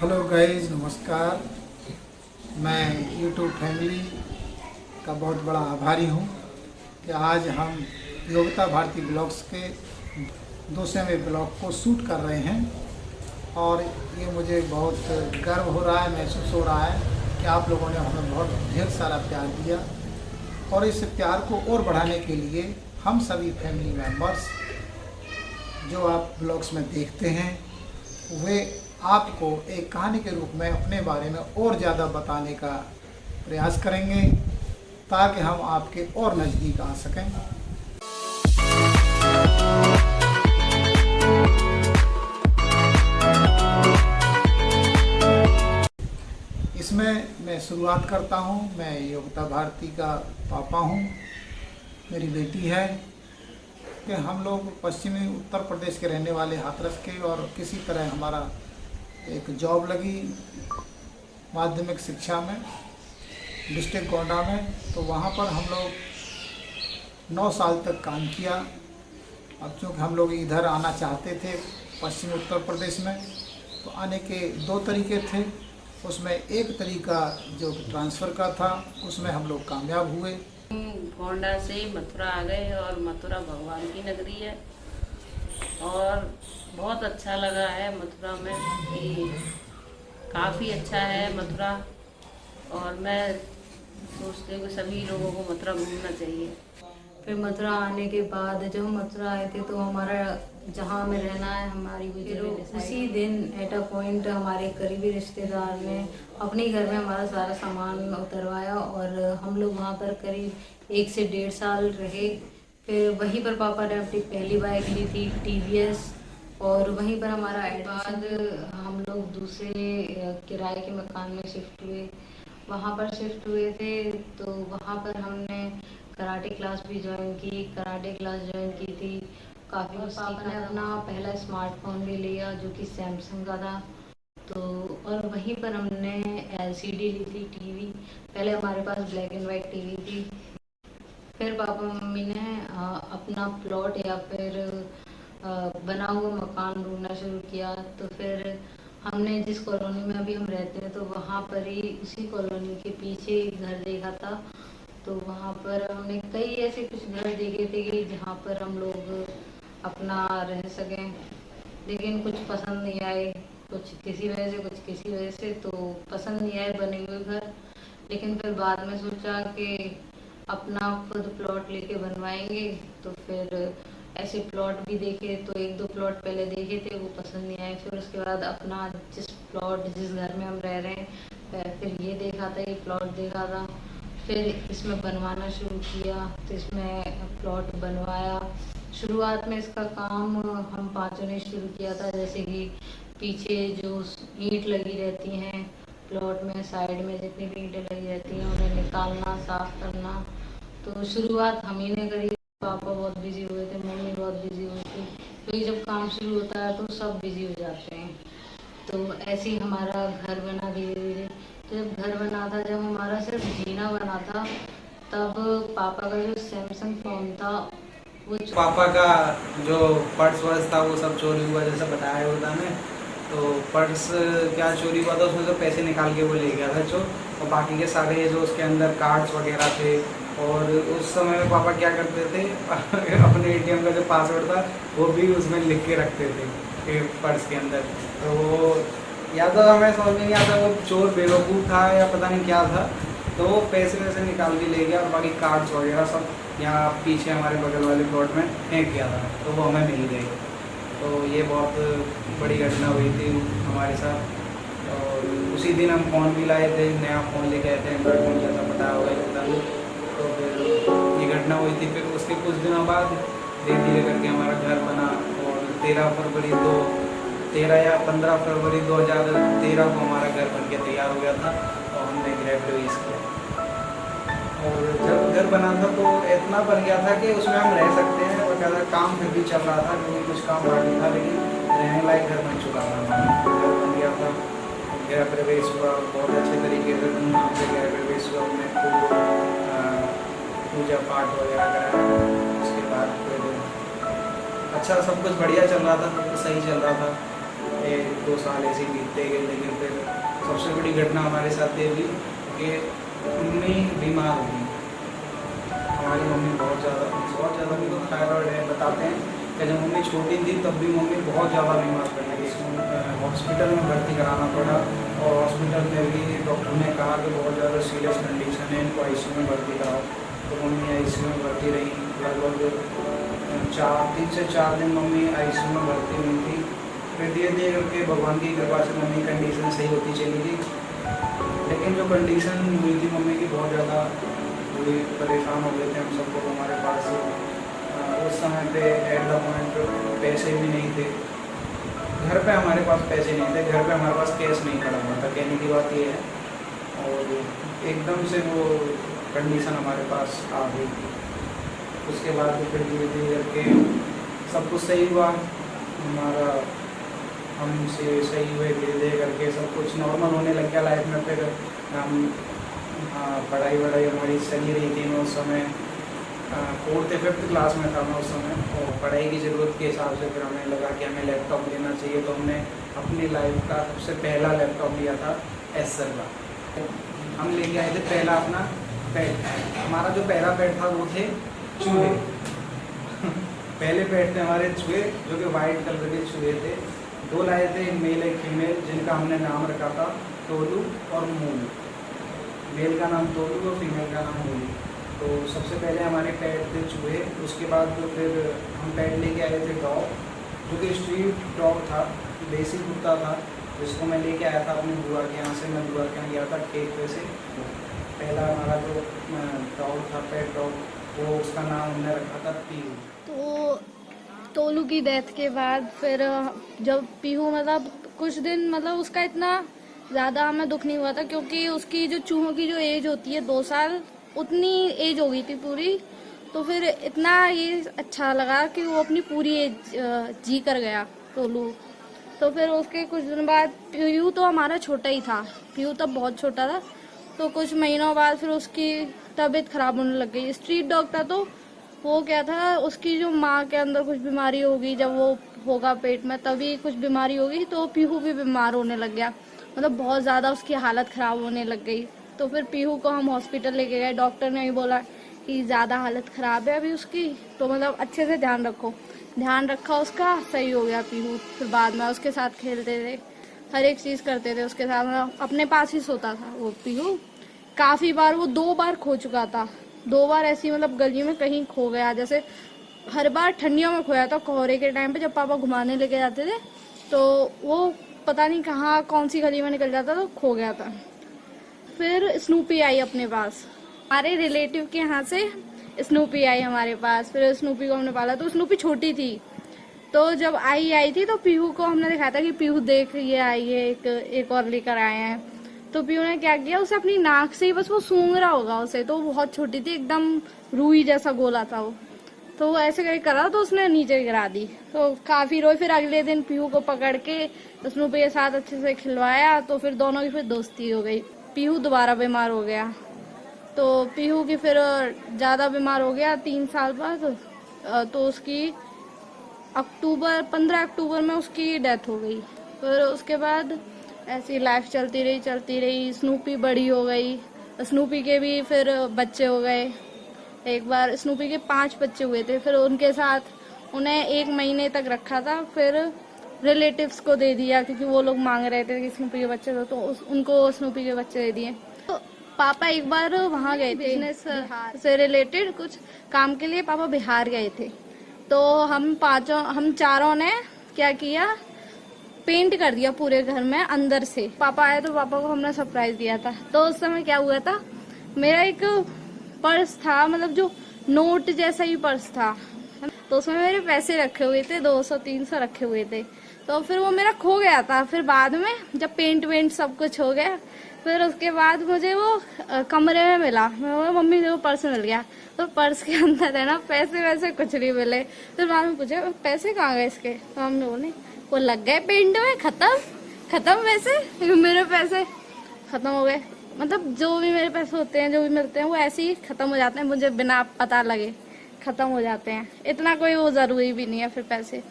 Hello guys, नमस्कार। मैं YouTube family का बहुत बड़ा आभारी हूँ कि आज हम योगिता भारती ब्लॉग्स के 200वें ब्लॉग को शूट कर रहे हैं। और ये मुझे बहुत गर्व हो रहा है, महसूस हो रहा है कि आप लोगों ने हमें बहुत ढेर सारा प्यार दिया। और इस प्यार को और बढ़ाने के लिए हम सभी फैमिली मेम्बर्स जो आप ब्लॉग्स में देखते हैं वे आपको एक कहानी के रूप में अपने बारे में और ज़्यादा बताने का प्रयास करेंगे ताकि हम आपके और नज़दीक आ सकें। इसमें मैं शुरुआत करता हूं। मैं योगिता भारती का पापा हूं, मेरी बेटी है कि हम लोग पश्चिमी उत्तर प्रदेश के रहने वाले हाथरस के, और किसी तरह हमारा एक जॉब लगी माध्यमिक शिक्षा में डिस्ट्रिक्ट गोंडा में। तो वहाँ पर हम लोग 9 साल तक काम किया। अब चूँकि हम लोग इधर आना चाहते थे पश्चिमी उत्तर प्रदेश में, तो आने के 2 तरीके थे। उसमें एक तरीका जो ट्रांसफ़र का था, उसमें हम लोग कामयाब हुए। गोंडा से मथुरा आ गए और मथुरा भगवान की नगरी है और बहुत अच्छा लगा है मथुरा में कि काफ़ी अच्छा है मथुरा। और मैं सोचती हूँ कि सभी लोगों को मथुरा घूमना चाहिए। फिर मथुरा आने के बाद जब हम मथुरा आए थे तो हमारा जहाँ हमें रहना है हमारी उसी दिन एट अ पॉइंट हमारे करीबी रिश्तेदार ने अपने घर में हमारा सारा सामान उतरवाया और हम लोग वहाँ पर करीब 1 से 1.5 साल रहे। फिर वहीं पर पापा ने अपनी पहली बाइक ली थी TVS, और वहीं पर हमारा बाद हम लोग दूसरे किराए के मकान में शिफ्ट हुए। वहाँ पर शिफ्ट हुए थे तो वहाँ पर हमने कराटे क्लास भी ज्वाइन की, कराटे क्लास ज्वाइन की थी काफ़ी। पापा ने अपना पहला स्मार्टफोन भी लिया जो कि सैमसंग का था। तो और वहीं पर हमने LCD ली थी टीवी। पहले हमारे पास ब्लैक एंड वाइट टीवी थी। फिर पापा मम्मी ने अपना प्लॉट या फिर बना हुआ मकान ढूंढना शुरू किया। तो फिर हमने जिस कॉलोनी में अभी हम रहते हैं तो वहाँ पर ही उसी कॉलोनी के पीछे एक घर देखा था। तो वहाँ पर हमने कई ऐसे कुछ घर देखे थे कि जहाँ पर हम लोग अपना रह सकें, लेकिन कुछ पसंद नहीं आए, कुछ किसी वजह से कुछ किसी वजह से, तो पसंद नहीं आए बने हुए घर। लेकिन फिर बाद में सोचा कि अपना खुद प्लॉट लेके बनवाएंगे। तो फिर ऐसे प्लॉट भी देखे, तो 1-2 प्लॉट पहले देखे थे, वो पसंद नहीं आए। फिर उसके बाद अपना जिस घर में हम रह रहे हैं फिर ये देखा था, ये प्लॉट देखा था। फिर इसमें बनवाना शुरू किया, तो इसमें प्लॉट बनवाया। शुरुआत में इसका काम हम 5 ने शुरू किया था, जैसे कि पीछे जो ईंट लगी रहती हैं प्लॉट में, साइड में जितनी भी ईंटें लगी रहती हैं उन्हें निकालना, साफ करना। तो शुरुआत हम ही ने करी। पापा बहुत बिजी हुए थे, मम्मी बहुत बिजी हुई थी, क्योंकि जब काम शुरू होता है तो सब बिजी हो जाते हैं। तो ऐसे ही हमारा घर बना धीरे धीरे। तो जब घर बना था, जब हमारा सिर्फ जीना बना था, तब पापा का जो सैमसंग फ़ोन था वो पापा का जो पर्स वर्स था वो सब चोरी हुआ, जैसा बताया होता ने। तो पर्स क्या चोरी हुआ था, उसमें से पैसे निकाल के वो ले गया था चोर, और बाकी के सारे जो उसके अंदर कार्ड्स वगैरह थे। और उस समय में पापा क्या करते थे अपने ATM का जो पासवर्ड था वो भी उसमें लिख के रखते थे पर्स के अंदर। तो वो या तो हमें समझ में नहीं आता वो चोर बेवकूफ़ था या पता नहीं क्या था। तो वो पैसे वैसे निकाल के ले गया और बाकी कार्ड्स वगैरह सब यहाँ पीछे हमारे बगल वाले प्लॉट में फेंक गया था, तो वो हमें मिल गई। तो ये बहुत बड़ी घटना हुई थी हमारे साथ। और उसी दिन हम फ़ोन भी लाए थे, नया फ़ोन लेके आए थे, एंड्रॉइड फ़ोन जैसा बताया होगा योगदान। तो फिर ये घटना हुई थी। फिर उसके कुछ दिनों बाद धीरे धीरे करके हमारा घर बना, और 13 या 15 फरवरी 2013 को हमारा घर बन के तैयार हो गया था और हमने गृह प्रवेश किया। और जब घर बना था तो इतना बन गया था कि उसमें हम रह सकते हैं, और ज़्यादा काम फिर भी चल रहा था क्योंकि कुछ काम बाकी था, लेकिन रहने लायक घर बन चुका था, घर बन गया था। गृह प्रवेश हुआ, बहुत अच्छे तरीके से धूमधाम से गृह प्रवेश हुआ। हमने खूब पूजा पाठ वगैरह कराया। उसके बाद फिर अच्छा सब कुछ बढ़िया चल रहा था, सब कुछ सही चल रहा था। 1-2 साल ऐसे ही बीतते गए, लेकिन फिर सबसे बड़ी घटना हमारे साथ ये हुई कि मम्मी बीमार हो गई। हमारी मम्मी बहुत ज़्यादा भी तो थायराइड है बताते हैं कि जब मम्मी छोटी थी तब भी मम्मी बहुत ज़्यादा बीमार पड़ गई। हॉस्पिटल में भर्ती कराना पड़ा और हॉस्पिटल में भी डॉक्टर ने कहा कि बहुत ज़्यादा सीरियस कंडीशन है, इनको आईसीयू में भर्ती कराओ। तो मम्मी आईसीयू में भर्ती रही, लगभग 3 से 4 दिन मम्मी आईसीयू में भर्ती हुई थी। फिर धीरे धीरे करके भगवान की कृपा से मम्मी कंडीशन सही होती चली गई। लेकिन जो कंडीशन हुई थी मम्मी की बहुत ज़्यादा पूरी परेशान हो गए थे हम सबको। हमारे पास उस समय पे एट द पॉइंट पैसे भी नहीं थे, घर पे हमारे पास पैसे नहीं थे, घर पे हमारे पास कैश नहीं पड़ा हुआ था, कहने की बात ये है। और एकदम से वो कंडीशन हमारे पास आ गई थी। उसके बाद फिर धीरे धीरे करके सब कुछ सही हुआ, हमारा हमसे सही हुए, धीरे धीरे करके सब कुछ नॉर्मल होने लग गया लाइफ में। फिर हम पढ़ाई वढ़ाई हमारी चली रही थी। मैं उस समय 4th या 5th क्लास में था मैं उस समय, और पढ़ाई की ज़रूरत के हिसाब से फिर हमें लगा कि हमें लैपटॉप लेना चाहिए। तो हमने अपनी लाइफ का सबसे पहला लैपटॉप लिया था एसर का। हम लेके आए थे पहला अपना पेट। हमारा जो पहला पेट था वो थे चूहे। पहले पेट थे हमारे चूहे, जो कि वाइट कलर के चूहे थे। 2 लाए थे, एक मेल एक फीमेल, जिनका हमने नाम रखा था टोलू और मूलू। मेल का नाम टोलू और फीमेल का नाम मूलू। तो सबसे पहले हमारे पेट थे चूहे। उसके बाद तो फिर हम पेट लेके आए थे डॉग, जो कि स्ट्रीट डॉग था, देसी कुत्ता था, जिसको मैं लेके आया था अपनी बुआ के यहाँ से। मैं बुआ के यहाँ गया था केक पे से। पहला हमारा जो डॉग था, पेट डॉग, वो उसका नाम हमने रखा था पीहू। तो तोलू की डेथ के बाद फिर जब पीहू मतलब कुछ दिन मतलब उसका इतना ज़्यादा हमें दुख नहीं हुआ था, क्योंकि उसकी जो चूहों की जो एज होती है 2 साल, उतनी एज हो गई थी पूरी। तो फिर इतना ये अच्छा लगा कि वो अपनी पूरी एज जी कर गया टोलू। तो फिर उसके कुछ दिन बाद पीहू तो हमारा छोटा ही था, पीहू तब बहुत छोटा था। तो कुछ महीनों बाद फिर उसकी तबीयत खराब होने लग गई। स्ट्रीट डॉग था, तो वो क्या था, उसकी जो माँ के अंदर कुछ बीमारी होगी, जब वो होगा पेट में तभी कुछ बीमारी होगी, तो पीहू भी बीमार होने लग गया। मतलब बहुत ज़्यादा उसकी हालत ख़राब होने लग गई। तो फिर पीहू को हम हॉस्पिटल लेके गए। डॉक्टर ने भी बोला कि ज़्यादा हालत ख़राब है अभी उसकी, तो मतलब अच्छे से ध्यान रखो। ध्यान रखा उसका, सही हो गया पीहू। फिर बाद में उसके साथ खेलते थे, हर एक चीज़ करते थे उसके साथ, मतलब अपने पास ही सोता था वो पीहू। काफ़ी बार वो 2 बार खो चुका था, 2 बार ऐसी मतलब गली में कहीं खो गया। जैसे हर बार ठंडियों में खोया था, कोहरे के टाइम पे जब पापा घुमाने लेके जाते थे, तो वो पता नहीं कहाँ कौन सी गली में निकल जाता तो खो गया था। फिर स्नूपी आई अपने पास, हमारे रिलेटिव के यहाँ से स्नूपी आई हमारे पास। फिर स्नूपी को हमने पाला, तो स्नूपी छोटी थी। तो जब आई थी तो पीहू को हमने दिखाया था कि पीहू देख ये आई है, एक और लेकर आए हैं। तो पीहू ने क्या किया, उसे अपनी नाक से ही बस वो सूंघ रहा होगा उसे, तो वो बहुत छोटी थी, एकदम रूई जैसा गोला था वो। तो वो ऐसे करके करा तो उसने नीचे गिरा दी, तो काफी रोई। फिर अगले दिन पीहू को पकड़ के स्नूपी के साथ अच्छे से खिलवाया, तो फिर दोनों की फिर दोस्ती हो गई। पीहू दोबारा बीमार हो गया, तो पीहू की फिर ज़्यादा बीमार हो गया 3 साल बाद। तो उसकी 15 अक्टूबर में उसकी डेथ हो गई। फिर उसके बाद ऐसी लाइफ चलती रही। स्नूपी बड़ी हो गई, स्नूपी के भी फिर बच्चे हो गए। एक बार स्नूपी के 5 बच्चे हुए थे। फिर उनके साथ उन्हें 1 महीने तक रखा था, फिर रिलेटिव्स को दे दिया, क्योंकि वो लोग मांग रहे थे कि स्नूपी के बच्चे दो, तो उनको स्नूपी के बच्चे दे दिए। तो पापा एक बार वहाँ गए थे, बिजनेस से रिलेटेड कुछ काम के लिए पापा बिहार गए थे। तो हम चारों ने क्या किया, पेंट कर दिया पूरे घर में अंदर से। पापा आए तो पापा को हमने सरप्राइज दिया था। तो उस समय क्या हुआ था, मेरा एक पर्स था, मतलब जो नोट जैसा ही पर्स था, तो उसमें मेरे पैसे रखे हुए थे, 200-300 रखे हुए थे। तो फिर वो मेरा खो गया था। फिर बाद में जब पेंट सब कुछ हो गया, फिर उसके बाद मुझे वो कमरे में मिला। मम्मी से वो पर्स मिल गया, तो पर्स के अंदर है ना पैसे वैसे कुछ नहीं मिले। फिर बाद में पूछे पैसे कहाँ गए इसके, तो हमने बोले वो लग गए पेंट में, खत्म वैसे मेरे पैसे खत्म हो गए। मतलब जो भी मेरे पैसे होते हैं, जो भी मिलते हैं, वो ऐसे ही खत्म हो जाते हैं, मुझे बिना पता लगे खत्म हो जाते हैं। इतना कोई वो जरूरी भी नहीं है फिर पैसे।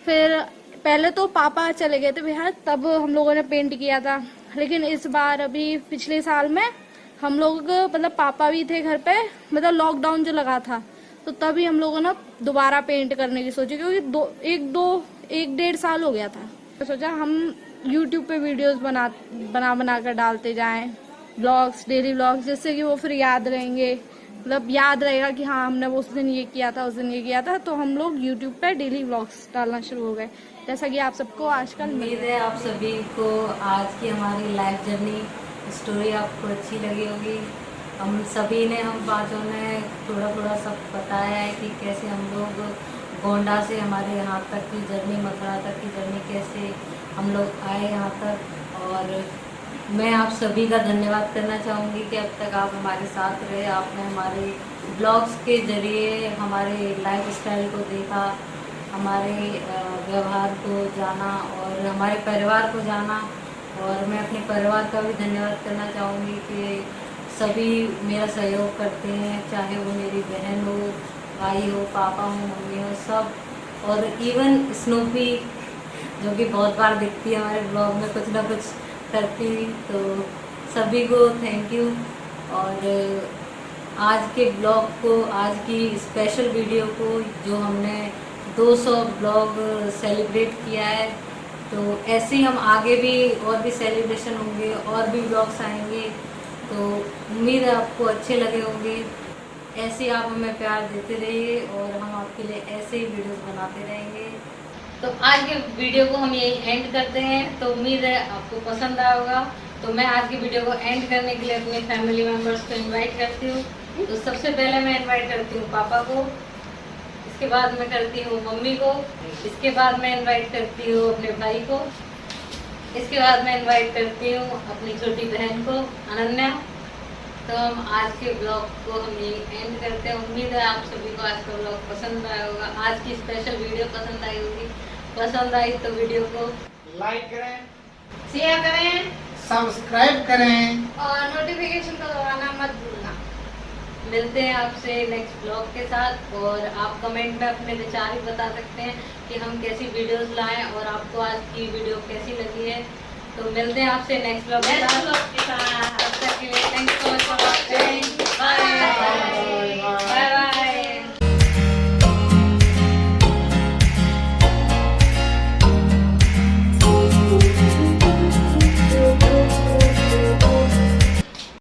फिर पहले तो पापा चले गए थे बिहार, तब हम लोगों ने पेंट किया था। लेकिन इस बार अभी पिछले साल में हम लोग मतलब पापा भी थे घर पे, मतलब लॉकडाउन जो लगा था तो तभी हम लोगों ने दोबारा पेंट करने की सोची, क्योंकि एक डेढ़ साल हो गया था। तो सोचा हम YouTube पे वीडियोस बना कर डालते जाएं, ब्लॉग्स, डेली ब्लॉग्स, जिससे कि वो फिर याद रहेंगे, मतलब याद रहेगा कि हाँ हमने उस दिन ये किया था, उस दिन ये किया था। तो हम लोग YouTube पे डेली ब्लॉग्स डालना शुरू हो गए, जैसा कि आप सबको आजकल उम्मीद है आप सभी को आज की हमारी लाइफ जर्नी स्टोरी आपको अच्छी लगी होगी। हम पांचों ने थोड़ा थोड़ा सब बताया है कि कैसे हम लोग गोंडा से हमारे यहाँ तक की जर्नी, मथुरा तक की जर्नी, कैसे हम लोग आए यहाँ तक। और मैं आप सभी का धन्यवाद करना चाहूँगी कि अब तक आप हमारे साथ रहे, आपने हमारे ब्लॉग्स के जरिए हमारे लाइफ स्टाइल को देखा, हमारे व्यवहार को जाना और हमारे परिवार को जाना। और मैं अपने परिवार का भी धन्यवाद करना चाहूँगी कि सभी मेरा सहयोग करते हैं, चाहे वो मेरी बहन हो, भाई हो, पापा हो, मम्मी हो, सब। और इवन स्नूपी जो कि बहुत बार दिखती है हमारे ब्लॉग में, कुछ ना कुछ करती हुई। तो सभी को थैंक यू। और आज के ब्लॉग को, आज की स्पेशल वीडियो को, जो हमने 200 ब्लॉग सेलिब्रेट किया है, तो ऐसे ही हम आगे भी और भी सेलिब्रेशन होंगे, और भी ब्लॉग्स आएंगे। तो उम्मीद है आपको अच्छे लगे होंगे। ऐसे आप हमें प्यार देते रहिए और हम आपके लिए ऐसे ही वीडियोस बनाते रहेंगे। तो आज के वीडियो को हम यही एंड करते हैं। तो उम्मीद है आपको पसंद आया होगा। तो मैं आज की वीडियो को एंड करने के लिए अपने फैमिली मेम्बर्स को इनवाइट करती हूँ। तो सबसे पहले मैं इनवाइट करती हूँ पापा को, इसके बाद मैं करती हूँ मम्मी को, इसके बाद मैं इनवाइट करती हूँ अपने भाई को, इसके बाद मैं इनवाइट करती हूँ अपनी छोटी बहन को, अनन्या। तो हम आज के ब्लॉग को हम यही एंड करते हैं। उम्मीद है आप सभी को आज का ब्लॉग पसंद आया होगा, आज की स्पेशल वीडियो पसंद आई होगी। पसंद आई तो वीडियो को लाइक करें, शेयर करें सब्सक्राइब करें और नोटिफिकेशन को दबाना मत भूलना। मिलते हैं आपसे नेक्स्ट ब्लॉग के साथ। और आप कमेंट में अपने विचार भी बता सकते हैं कि हम कैसी वीडियोस लाएं और आपको आज की वीडियो कैसी लगी है। तो मिलते हैं आपसे नेक्स्ट ब्लॉग के साथ। तब तक के लिए थैंक्स फॉर वॉचिंग। बाय।